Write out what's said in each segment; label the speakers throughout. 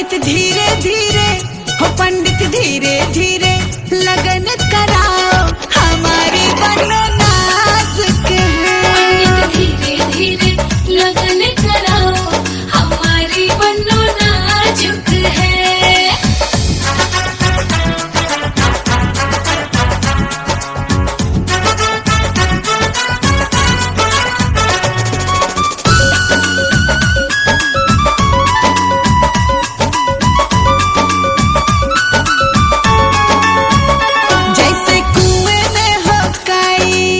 Speaker 1: पंडित धीरे धीरे, हो पंडित धीरे धीरे लगन कराओ, हमारी बनो नाजुक है।
Speaker 2: पंडित धीरे धीरे लगन कराओ, हमारी बनो नाजुक है।
Speaker 1: जैसे कुएं में हो काई,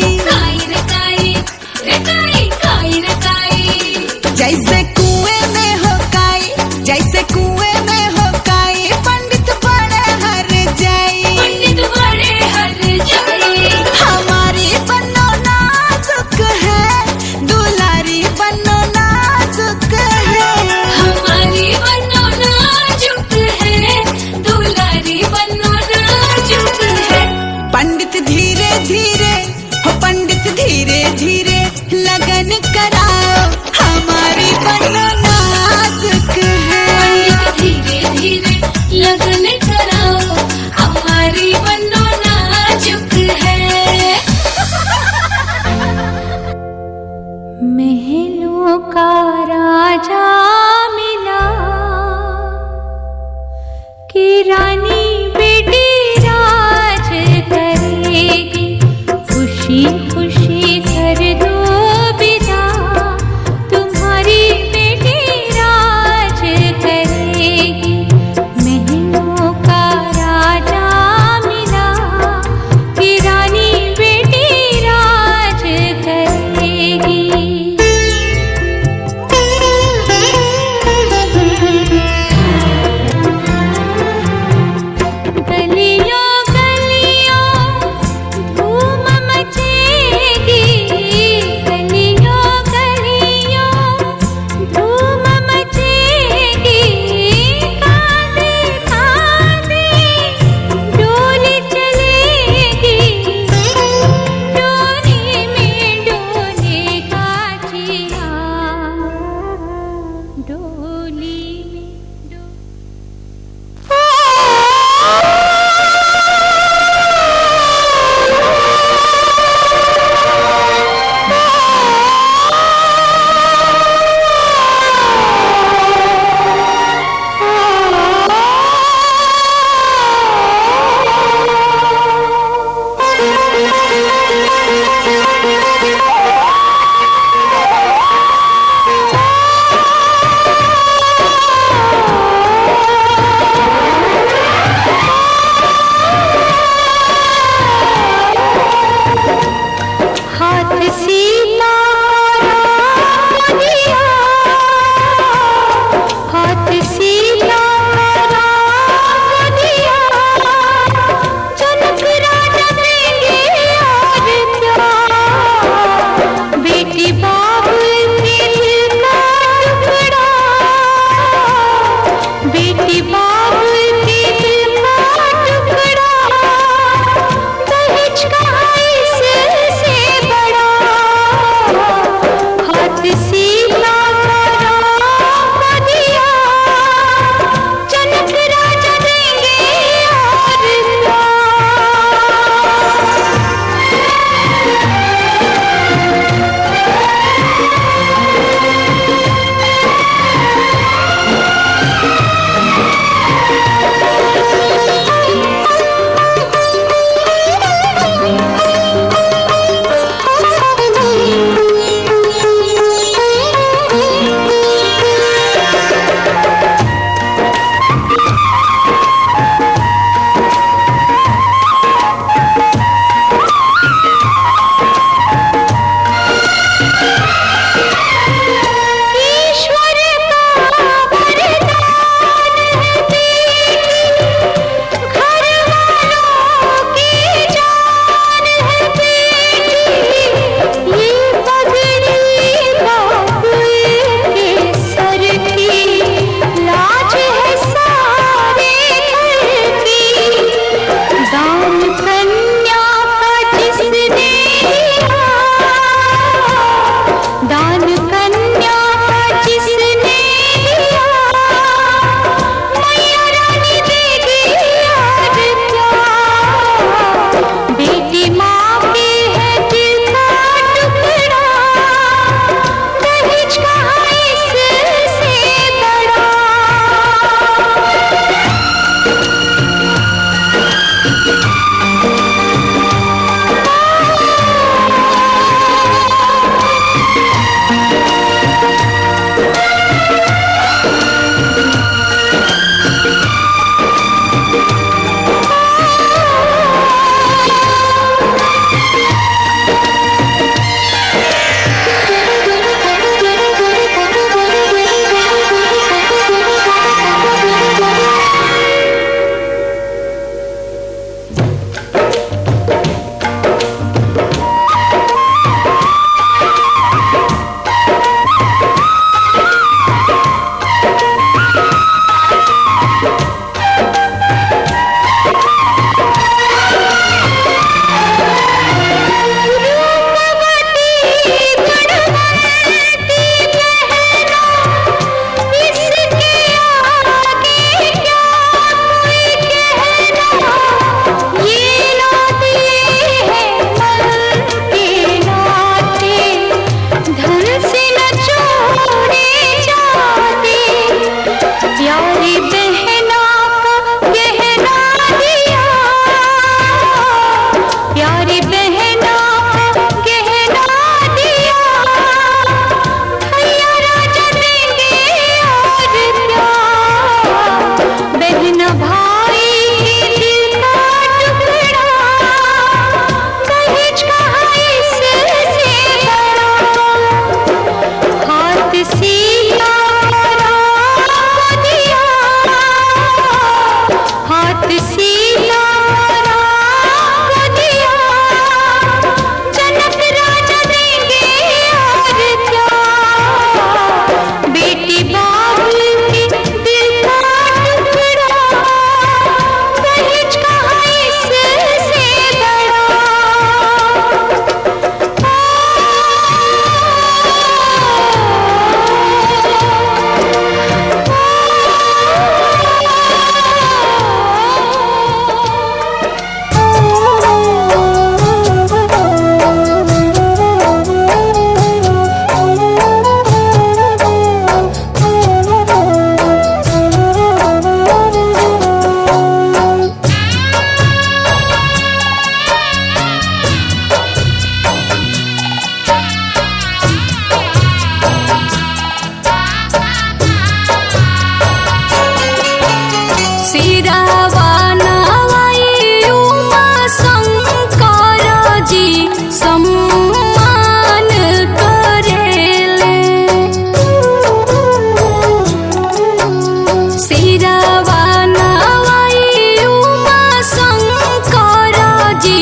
Speaker 2: सिरवा नवाई उमा शंकर जी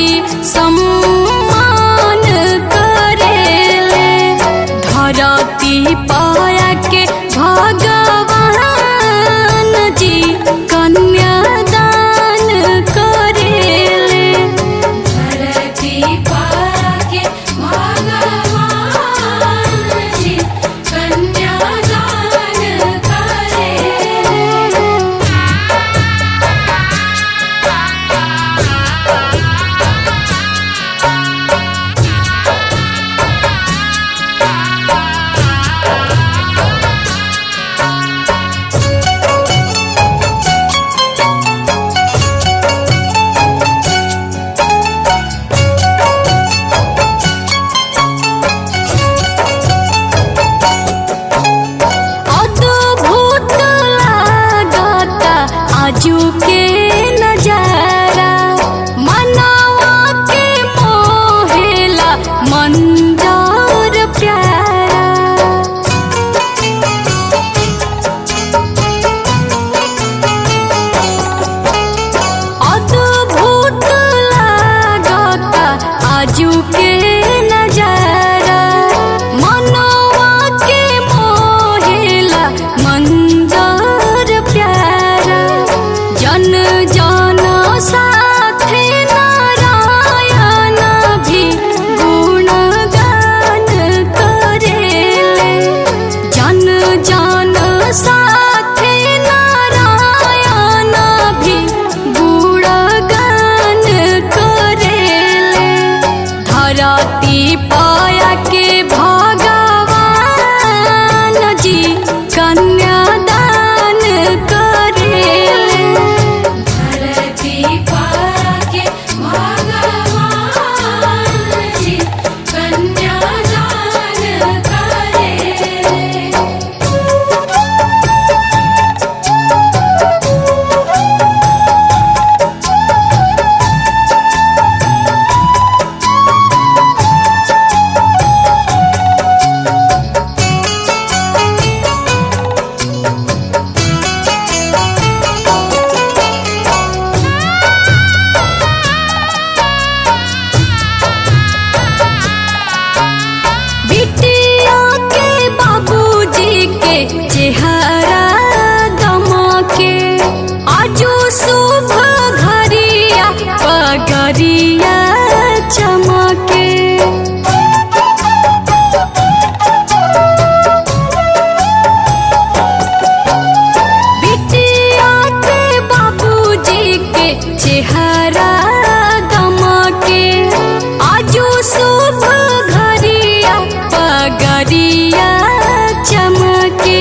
Speaker 2: सम्मान करेले। धरती पाया के भगवान जी कन्यादान करेले। धरती पाया के भगवान जी कन्यादान करेले। अद्भुत लागता आजू के नजारा, मनवा के मोहेला मंजर प्यारा। अद्भुत लागता आजू के नजारा, मनवा के मोहेला मंजर प्यारा। जन जन साथे नारायण भी गुणगान करेले। जन जन साथे नारायण भी गुणगान करेले। धरती पाया के भगवान जी कन्यादान करेले। धरती पाया के भगवान जी कन्यादान करेले। बिटिया के बाबूजी के चेहरा दमके, आजू शुभ घरिया पगरिया चमके। बिटिया के बाबूजी के चेहरा दमके, आजू शुभ घरिया पगरिया चमके।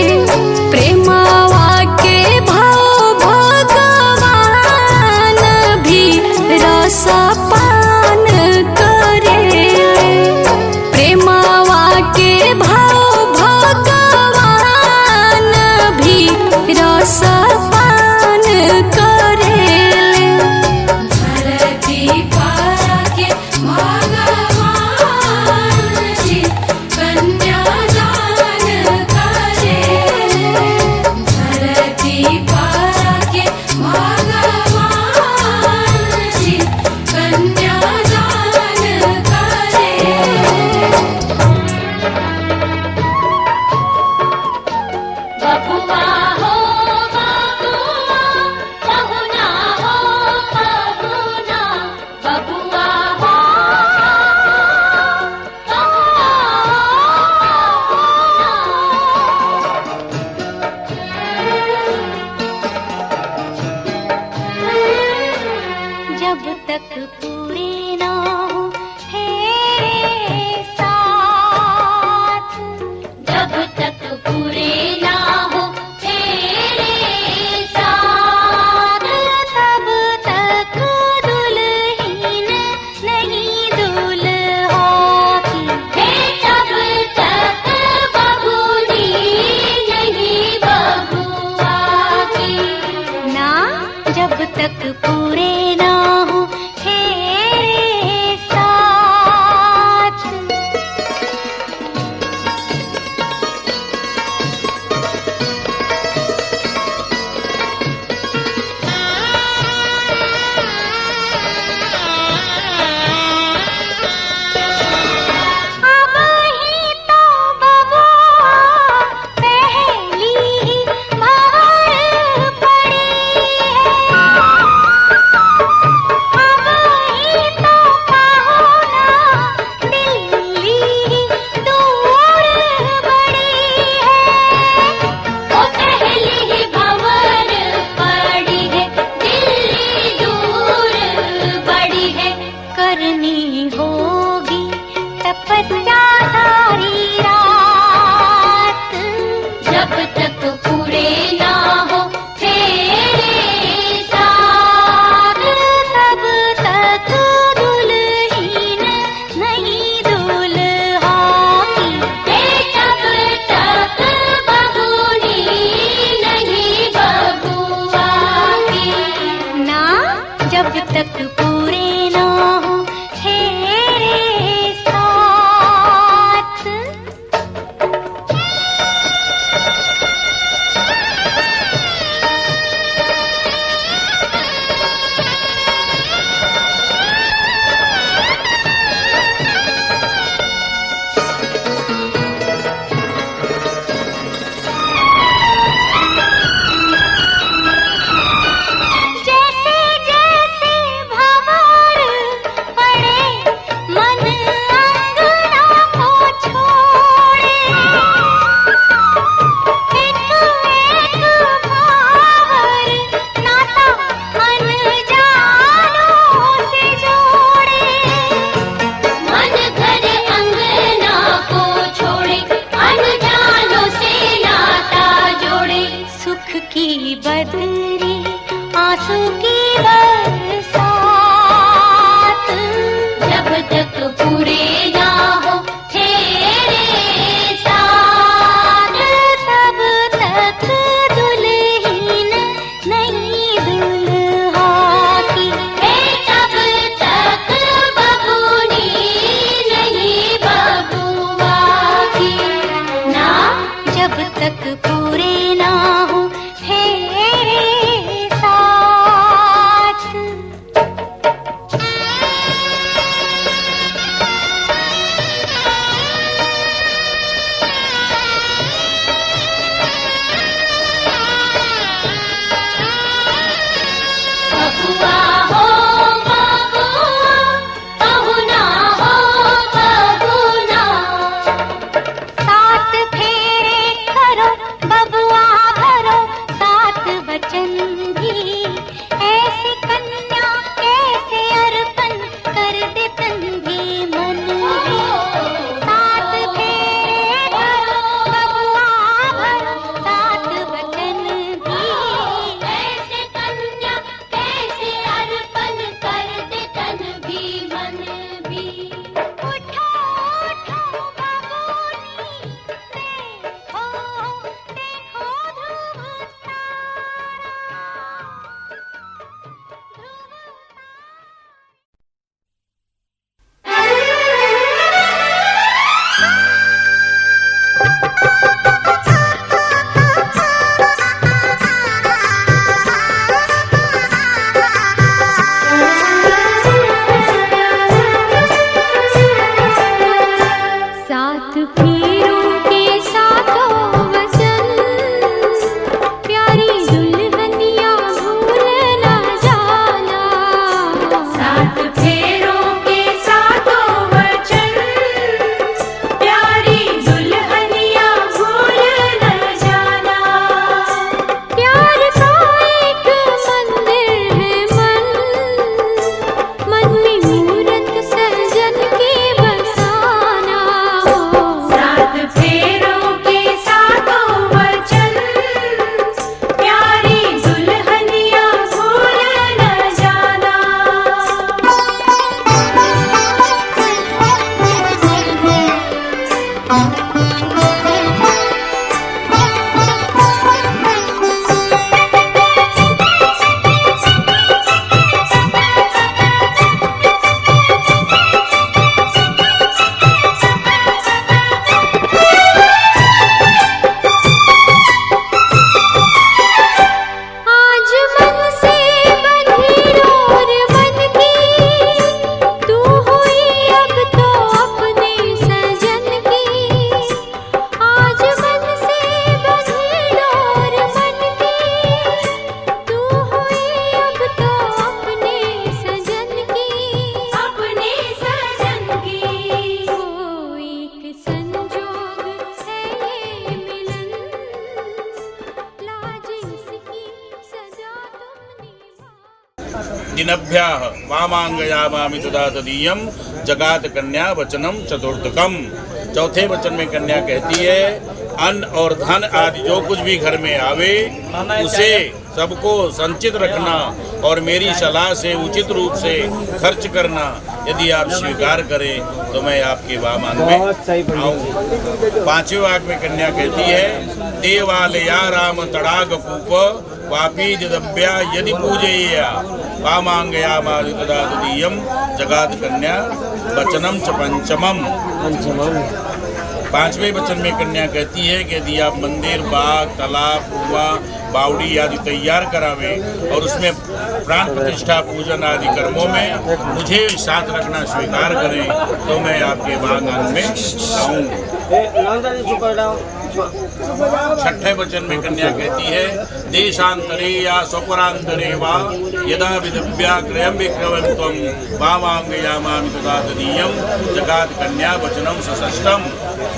Speaker 2: प्रेमवा के भाव भगवान भी रसपान करेले। प्रेमवा के भाव भगवान भी रसपान करेले। धरती पाया के भगवान जी कन्यादान करेले। धरती पाया के भगवान जी कन्यादान करेले। बबुआ हो बबुआ, बहुना हो बहुना, बबुआ हो जब तक पूरे ना हो तेरे साथ, जब तक पूरे ना हो तेरे साथ, तब तक दुल्हन नहीं दूल्हा की। तब तक बबूनी नहीं बबुआ की। ना जब तक पूरे ना हो तेरे दुख की बदरी आंसू की बरसात, जब तक पूरे ना हो तेरे साथ, तब तक दुल्हन नहीं दुल्हा की, तब तक बबूनी नहीं बबुआ की, ना जब तक पूरे ना हो तेरे साथ। बबुआ हो बबुआ, बहुना हो बबुना, सात फेरे करो बबुआ भरो सात वचन भी, ऐसी कन्या कैसे अर्पण कर दे तन भी मन भी, सात फेरे करो बबुआ भरो सात वचन भी, ऐसे कन्या कैसे अर्पण कर दे तन भी मन भी। उठो उठो बबूनी, देखो देखो ध्रुव सात फेरों के सातों वचन, प्यारी दुल्हनिया भूल ना जाना, सात फेरों के सातों वचन, प्यारी दुल्हनिया भूल ना जाना, प्यार का एक मंदिर है मन, मन में मूरत सजन के बसाना हो, सात फेरों के सातों वचन, प्यारी दुल्हनिया भूल न जाना। आज मन से बंधी डोर मन की, तू हुई अब तो अपने सजन की, आज मन से बंधी डोर मन की, तू हुई अब तो अपने सजन की, अपने सजन की, ओ एक संजोग है ये मिलन, लाज इसकी सजा तुमने
Speaker 3: जिनभ्याः वामांगयामामि तदा तदीयं जगात कन्या वचनम चतुर्थकम। चौथे वचन में कन्या कहती है अन्न और धन आदि जो कुछ भी घर में आवे उसे सबको संचित रखना और मेरी सलाह से उचित रूप से खर्च करना। यदि आप स्वीकार करें तो मैं आपके वामान में आऊँगी। पांचवें वाक्य में कन्या कहती है देवालया राम तड़ाग कूप वापी जदभ्या यदि पूजयेया वामांगयामादि तदा तदीयं जगात कन्या वचनम च पंचमम। पांचवें वचन में कन्या कहती है कि यदि आप मंदिर बाग तालाब कुआं बावड़ी आदि तैयार करावे और उसमें प्राण प्रतिष्ठा पूजन आदि कर्मों में मुझे साथ रखना स्वीकार करें तो मैं आपके बागान में आऊँगी। छठे वचन में कन्या कहती है देशांतरे या स्वपरांतरे वा यदा विदव्या क्रयं विक्रमन्त्वं वामांगयामामि तदा तदीयं जगात कन्या वचनम सषष्ठम।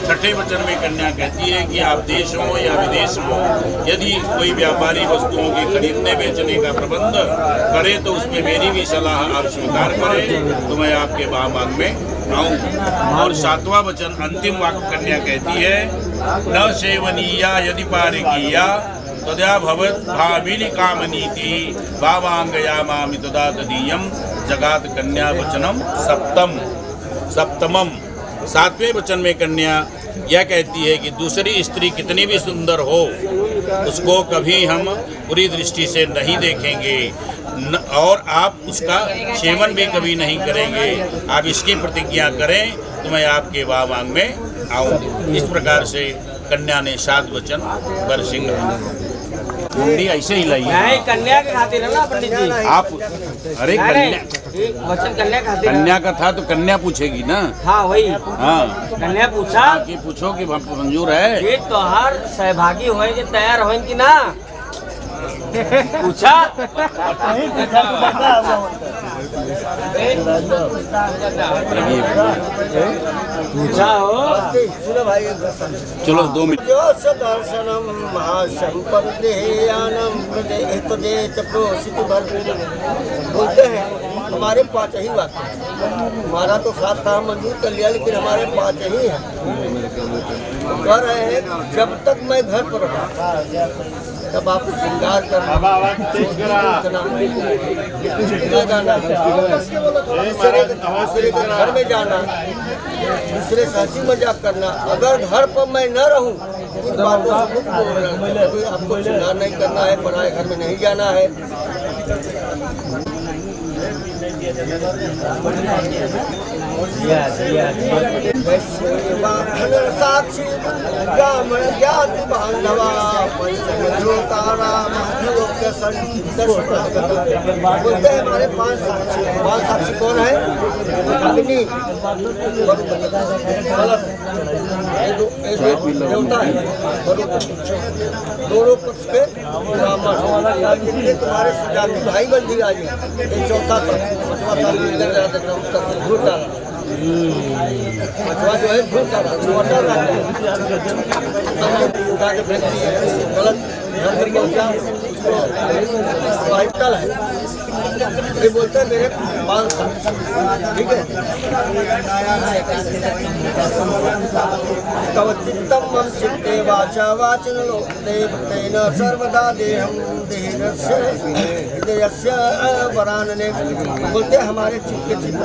Speaker 3: छठे वचन में कन्या कहती है कि आप देश हो या विदेश हो यदि कोई व्यापारी वस्तुओं के खरीदने बेचने का प्रबंध करे तो उसमें मेरी भी सलाह आप स्वीकार करें तो मैं आपके बागान में आऊँ। और सातवां वचन अंतिम वाक्य कन्या कहती है न सेवनीया यदि पारिकीया तदा भवत् भाविनी कामनीति भावांगयामामि तदा तदीयम जगात कन्या वचनम सप्तमम। सातवें वचन में कन्या यह कहती है कि दूसरी स्त्री कितनी भी सुंदर हो उसको कभी हम बुरी दृष्टि से नहीं देखेंगे और आप उसका सेवन भी कभी नहीं करेंगे। आप इसकी प्रतिज्ञा करें तो मैं आपके वाहवांग में आऊँगी। इस प्रकार से कन्या ने 7 वचन वर सिंह मुंडी ऐसे ही लाई
Speaker 4: नहीं, कन्या के खातिर है ना पंडित जी।
Speaker 3: आप अरे
Speaker 4: वचन कन्या के खातिर
Speaker 3: कन्या का था तो कन्या पूछेगी ना।
Speaker 4: हाँ वही,
Speaker 3: हाँ
Speaker 4: कन्या पूछा
Speaker 3: कि पूछो कि मंजूर है
Speaker 4: ये तोहार सहभागी होए के तैयार होए कि ना पूछा। पूछा हो
Speaker 3: चलो 2 मिनट।
Speaker 5: दर्शनम महासंपदेयानम बोलते हैं हमारे 5 ही वाक्य। हमारा तो 7 था मंजूर कर लिया लेकिन हमारे 5 ही है। कह रहे हैं जब तक मैं घर पर रहूं तब आप श्रृंगार करना, दूसरे के घर में जाना, दूसरे से हंसी मजाक करना। अगर घर पर मैं न रहूं इन बातों से मुक्त बोलना, कोई आपको श्रृंगार नहीं करना है, पराए घर में नहीं जाना है। साक्षी ब्राह्मण ज्ञाति बांधवा बोलते हैं हमारे 5 साक्षी हैं। 5 साक्षी कौन है? अग्नि, कलश, देवता है, दोनों पक्ष के ब्राह्मण। जितने तुम्हारे सुजाति भाई बंधी आज ये 4था झूठ डाला, जो है झूठ डाला, छोटा उठा के फेंक दिया, गलत घर में पहुंचा, उसको वाइटल है। ये बोलते हैं मेरे 5 साल, ठीक है। तव चित्तम मम चित्ते वाचा वाचन तेन सर्वदा देहम देहस्य हृदयस्य वरानने। बोलते हमारे चित्त के चित्त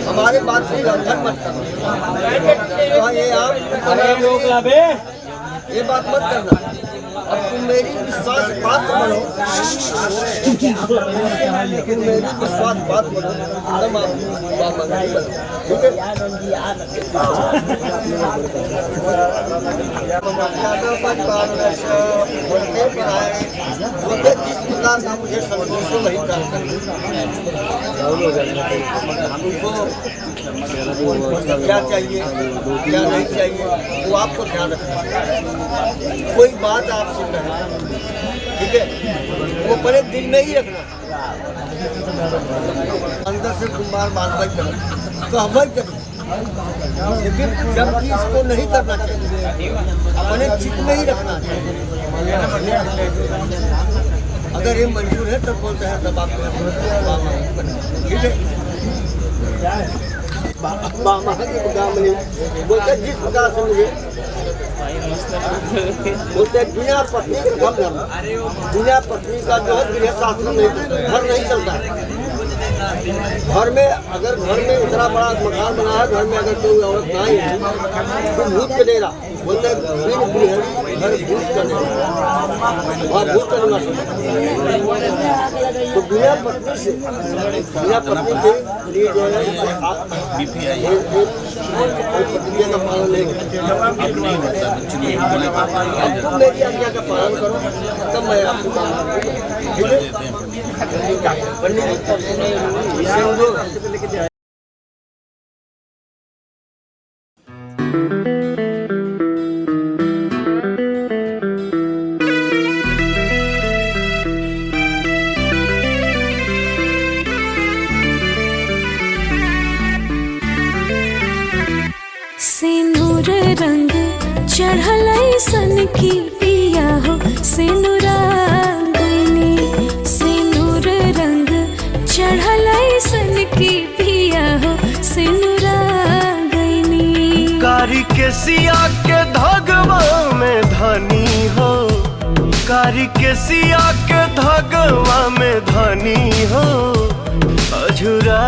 Speaker 5: हमारे बात को उल्लंघन मत करो। ये आप ये बात मत करना। अब तुम मेरी विश्वास पात्र बनो, तुम मेरी विश्वास पात्र बनो तब आप ठीक है। जिस प्रकार का मुझे संतोष वही काम क्या चाहिए क्या नहीं चाहिए वो आपको ध्यान रखना। कोई बात आपसे कहे, ठीक है, वो पहले दिल में ही रखना। अंदर से कुमार मानवाई करो तो हम वही करें, लेकिन जबकि इसको नहीं करना चाहिए, अपने चित्त में ही रखना चाहिए। अगर ये मंजूर है तब बोलते हैं तब आप ठीक है। बोलते जिस प्रकार से मुझे बोलते बिना पत्नी का घर, बिना पत्नी का जो है गृह शास्त्र नहीं, घर नहीं चलता है। घर में अगर घर में इतना बड़ा मकान बना है, घर में अगर कोई औरत नहीं है तो भूत के डेरा बोलते हैं घर भूत करने और भूत करना। तो बिना पत्नी से लिए जो है प्रतिज्ञा का पालन नहीं करता। अब तुम मेरी आज्ञा का पालन करो तब मैं आपको
Speaker 6: सिंदूर रंग चढ़ल सन की पिया हो सिंदूरांगनी, सिंदूर रंग चढ़ल सन की पिया हो सिंदूरांगनी।
Speaker 7: कारी के सिया के धगवा में धनी हो कारी के सिया के धगवा में धनी हो अझुरा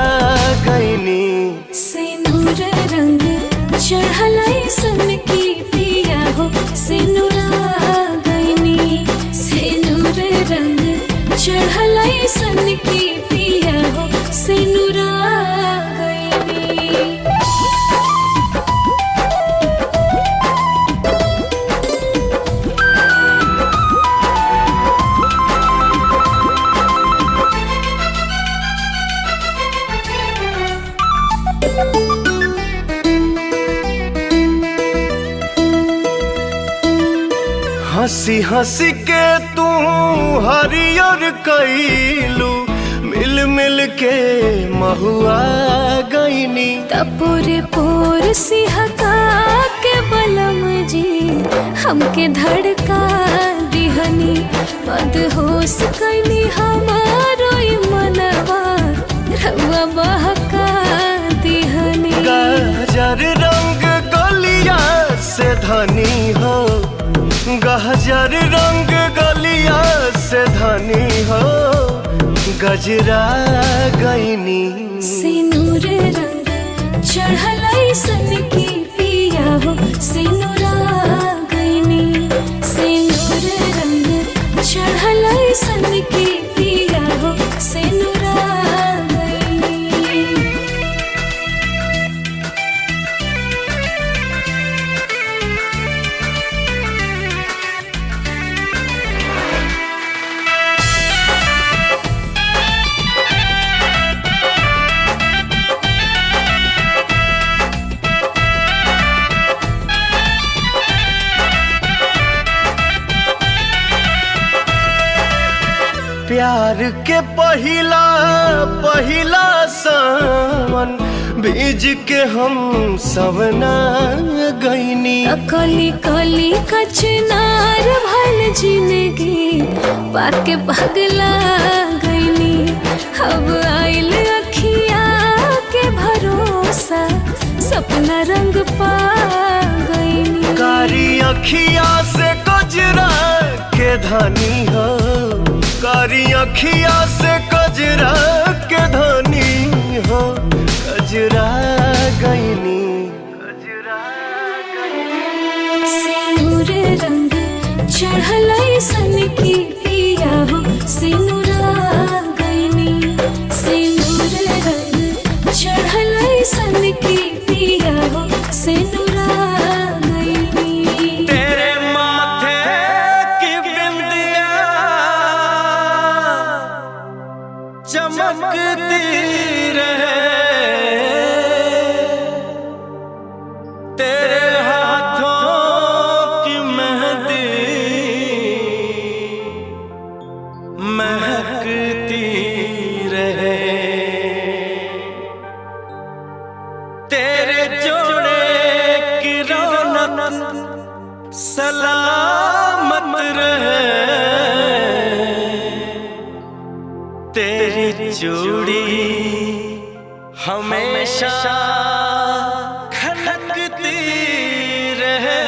Speaker 7: गईनी।
Speaker 6: सिनुर रंग चढ़लाई सन की पिया हो सिनुरा गईनी। सिनुर रंग चढ़लाई सन की पिया हो सिनुरा गईनी।
Speaker 7: हंसी हंसी के तू हरियर कैलू मिल मिल के महुआ गईनी।
Speaker 6: तपोरे पोर सिहका के बलम जी हमके धड़का दिहनी। मदहोश कैनी हमारो ई मनवा रउआ बहका दिहनी।
Speaker 7: गहजर रंग गलिया से धनी हो गहजर रंग गलिया से धनी हो गजरा गईनी।
Speaker 6: सिनुर रंग चढ़लाई सन की पिया हो सिनुरा गईनी। सिनुर रंग चढ़लाई सन की पिया हो सिनुरा गईनी।
Speaker 7: प्यार के पहिला पहिला सावन बीज के हम सवना गईनी।
Speaker 6: कली कली कचनार भल जिंदगी पाके पगला गईनी। अब आइल अखिया के भरोसा सपना रंग पा गईनी।
Speaker 7: कारी अखिया से गजरा के धनी हो कारी अखिया से गजरा के धनी हो गजरा गईनी।
Speaker 6: सिनुर रंग चढ़लाई सन की पिया हो सिनुरा गईनी। सिनुर रंग चढ़लाई सन की पिया हो सिनुरा गईनी।
Speaker 7: तेरे माथे की बिंदिया चमकती रहे तेरे हाथों की मेहंदी महकती रहे। तेरे जोड़े की रौनक सलामत रहे तेरी जोड़ी हमेशा खनकती रहे।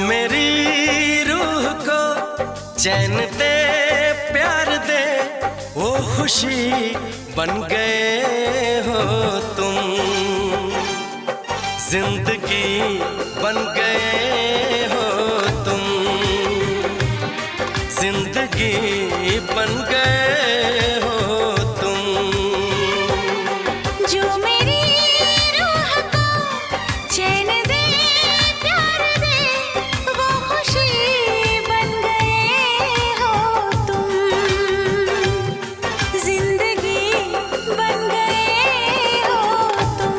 Speaker 7: मेरी रूह को चैन दे प्यार दे वो खुशी बन गए हो तुम, जिंदगी बन गए हो तुम, जिंदगी बन गए हो तुम।
Speaker 6: जो मेरी रूह को चैन दे प्यार दे वो खुशी बन गए हो तुम, जिंदगी बन गए हो तुम,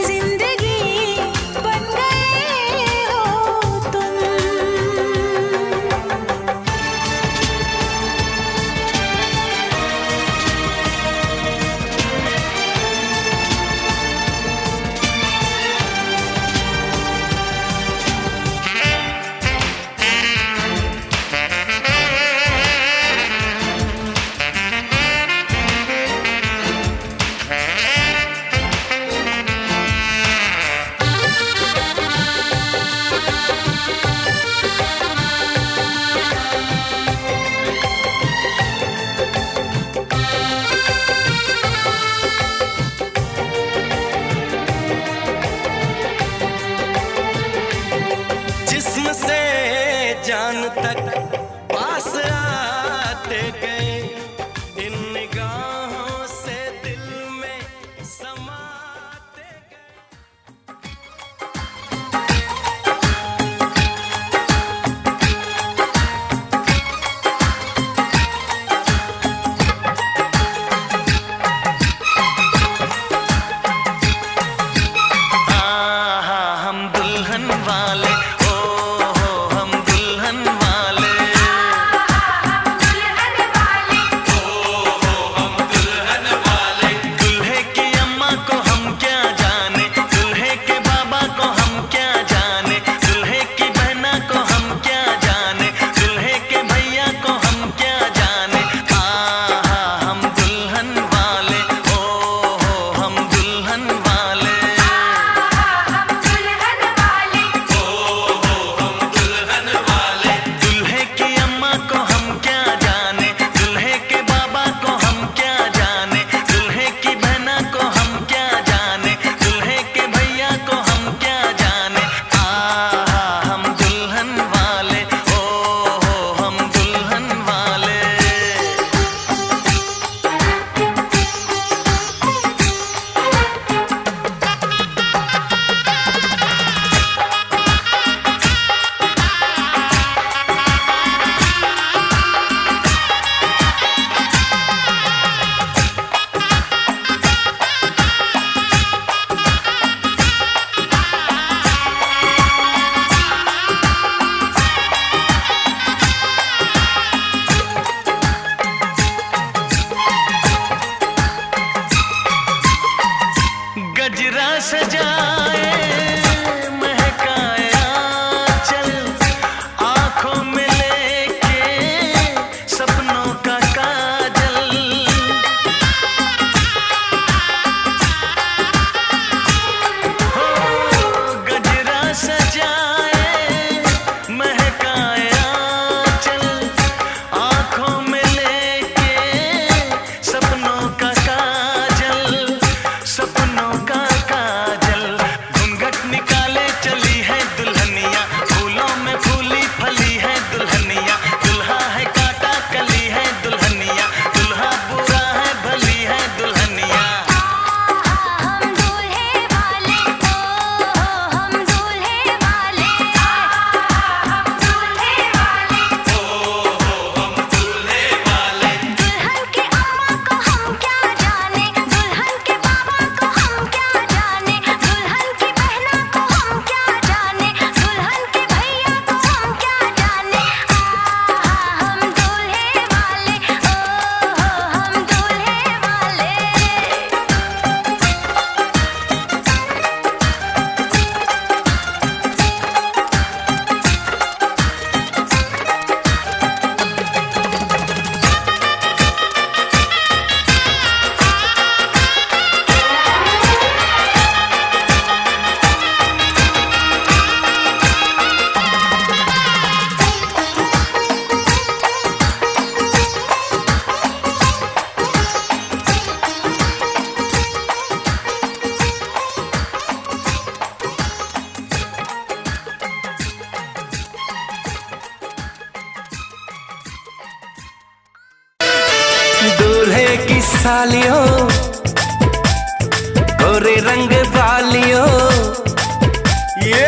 Speaker 6: जिंदगी बन गए
Speaker 7: सालियों गोरे रंग वालियों ये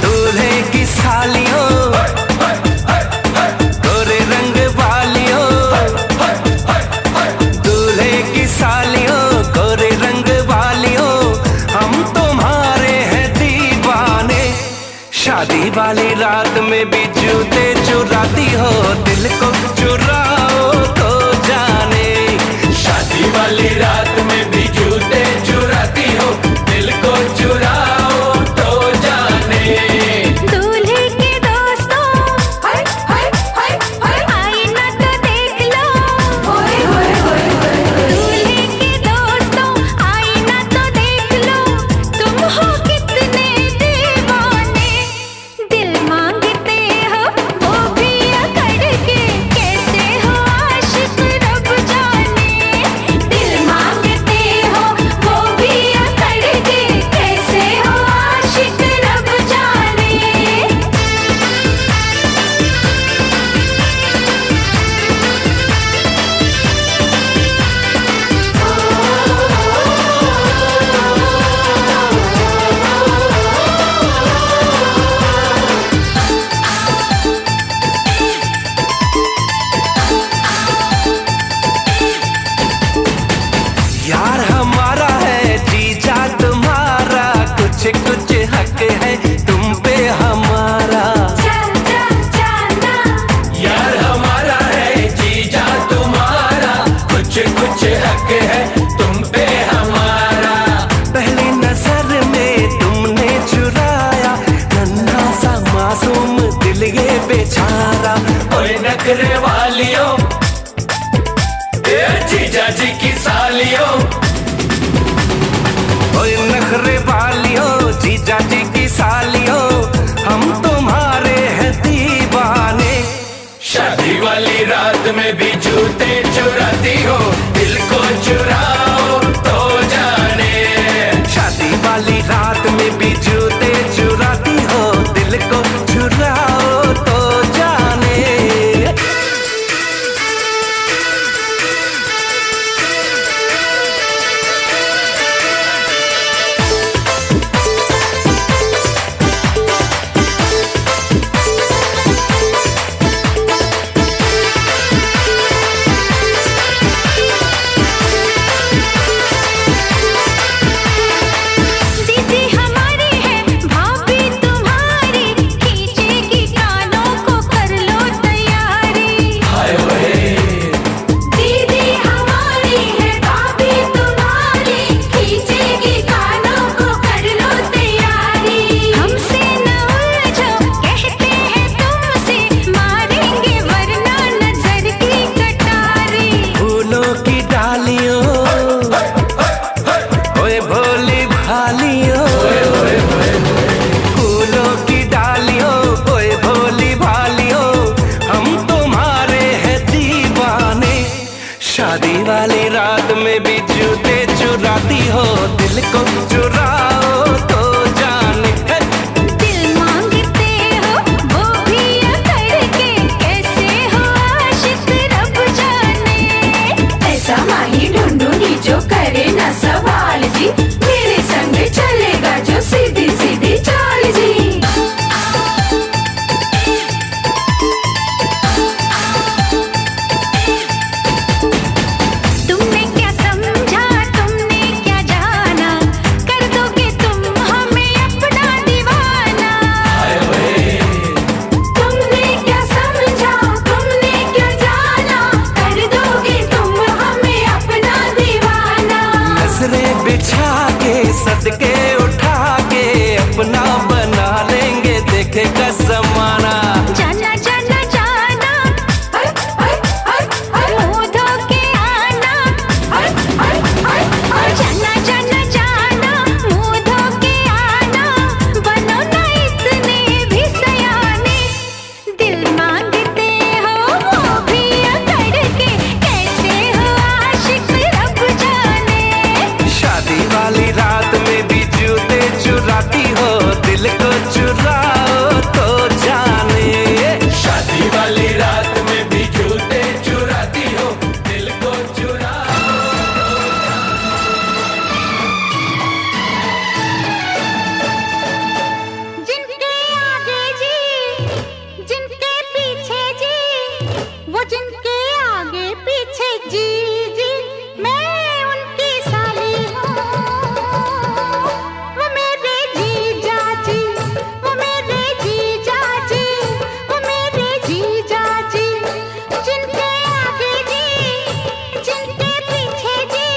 Speaker 7: दूल्हे की सालियों गोरे रंग वालियों दूल्हे की सालियों गोरे रंग वालियों हम तुम्हारे हैं दीवाने। शादी वाली रात में भी जूते चुराती हो दिल को चुराओ तो जाने। शादी वाली रात में भी जूते चुराती हो दिल को चुराओ तो जाने।
Speaker 6: दूल्हे के दोस्तों हाय हाय हाय हाय आईना तो देख लो होए होए होए होए। दूल्हे के दोस्तों आईना तो देख लो तुम हो कितने दीवाने। दिल मांगते हो वो भी अकड़ के कैसे हो आशिक रब जाने। दिल मांगते हो वो भी अकड़ के कैसे हो आशिक रब जाने।
Speaker 7: यार हमारा है जीजा तुम्हारा कुछ कुछ हक है तुम पे हमारा। यार हमारा है जीजा तुम्हारा कुछ कुछ हक है तुम पे हमारा। पहली नजर में तुमने चुराया नन्हा सा मासूम दिल ये बेचारा। ओए नखरे वालियों जीजा जी की सालियों ओए नखरे वालियों जीजा जी की सालियों हम तुम्हारे हैं दीवाने। शादी वाली रात में भी जूते चुराती हो दिल को चुराओ तो जाने। शादी वाली रात में भी जूते चुराती हो दिल को चुराओ तो जाने।
Speaker 6: दीदी हमारी है जिनके आगे पीछे जी जी मैं उनकी साली हूँ। वो मेरे जीजा जी, वो मेरे जीजा जी, वो मेरे जीजा जी। जिनके आगे जी, जिनके पीछे जी,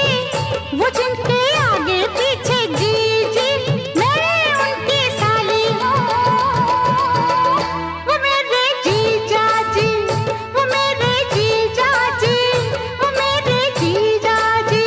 Speaker 6: वो जिनके आगे पीछे जी जी मैं उनकी साली हूँ। वो मेरे जीजा जी, वो मेरे जीजा जी, वो मेरे जीजा जी।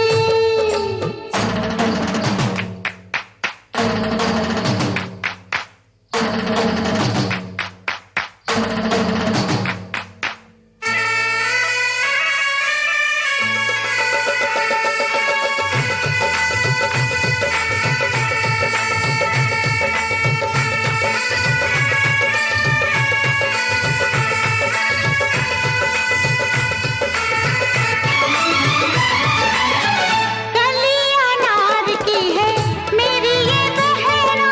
Speaker 6: कली अनार की है मेरी ये बहना,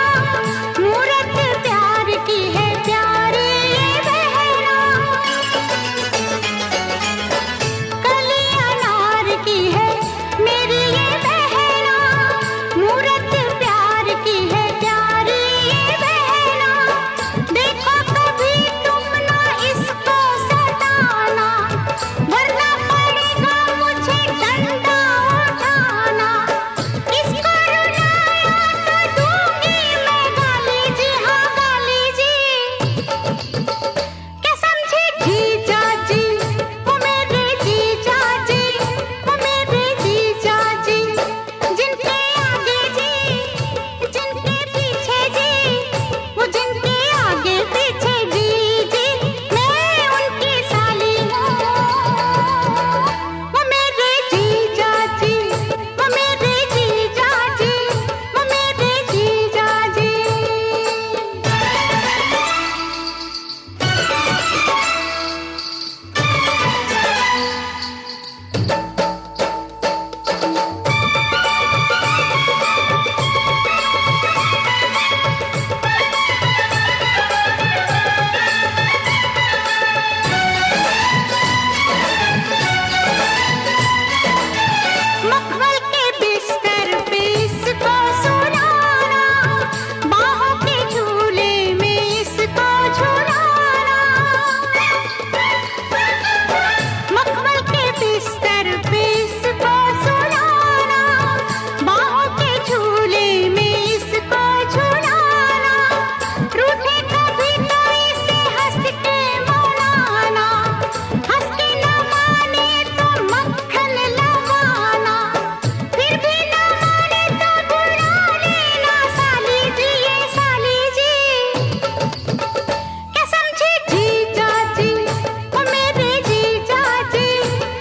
Speaker 6: मूरत प्यार की है प्यारी ये बहना। कली अनार की है मेरी ये बहना, मूरत प्यार की है प्यारी ये बहना। देखो कभी तुम ना इसको सताना, वरना पड़ेगा मुझे डंडा उठाना। इसको रुलाया तो दूंगी मैं गाली जी, हाँ गाली जी। क्या समझे जीजा जी, वो मेरे जीजा जी, वो मेरे जीजा जी। जिनके आगे जी, जिनके पीछे जी, वो जिनके आगे पीछे जी जी मैं उनकी साली हूँ। वो मेरे जीजा जी, वो मेरे जीजा जी, वो मेरे जीजा जी। मखमल के बिस्तर पे इसको सुलाना, बाहों के झूले में इसको झुलाना। मखमल के बिस्तर पे इसको सुलाना, बाहों के झूले में इसको झुलाना। रूठे कभी तो इसे हंस के मनाना, हंस के न माने तो मक्खन लगाना। फिर भी न माने तो बुला लेना साली जी, ये साली जी। क्या समझे जीजा जी, वो मेरे जीजा जी,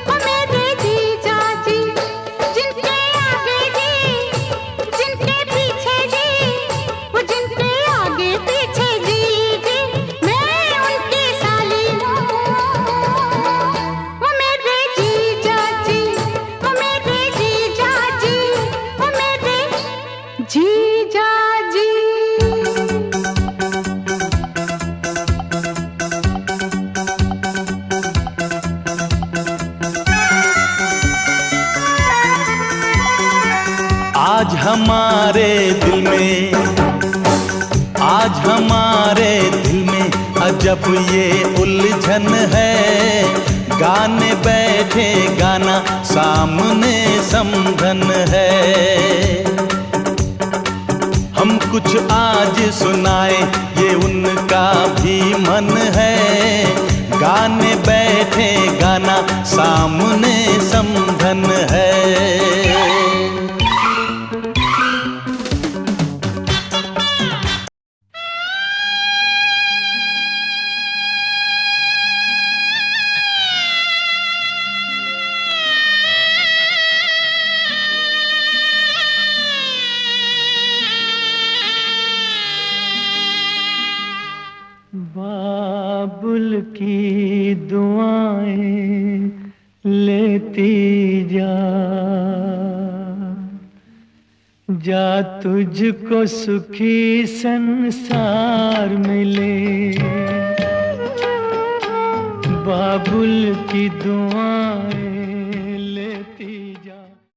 Speaker 6: वो मेरे जीजा जी। जिनके आगे जी, जिनके पीछे जी, वो जिनके आगे पीछे जी जी मैं उनकी साली हूँ। वो मेरे जीजा जी, वो मेरे जीजा जी, वो मेरे जीजा जी।
Speaker 8: आज हमारे दिल में, आज हमारे दिल में अजब ये उलझन है। गाने बैठे गाना सामने समझन है। हम कुछ आज सुनाए ये उनका भी मन है। गाने बैठे गाना सामने समझन है।
Speaker 9: बाबुल की दुआएं लेती जा, जा तुझको सुखी संसार मिले। बाबुल की दुआएं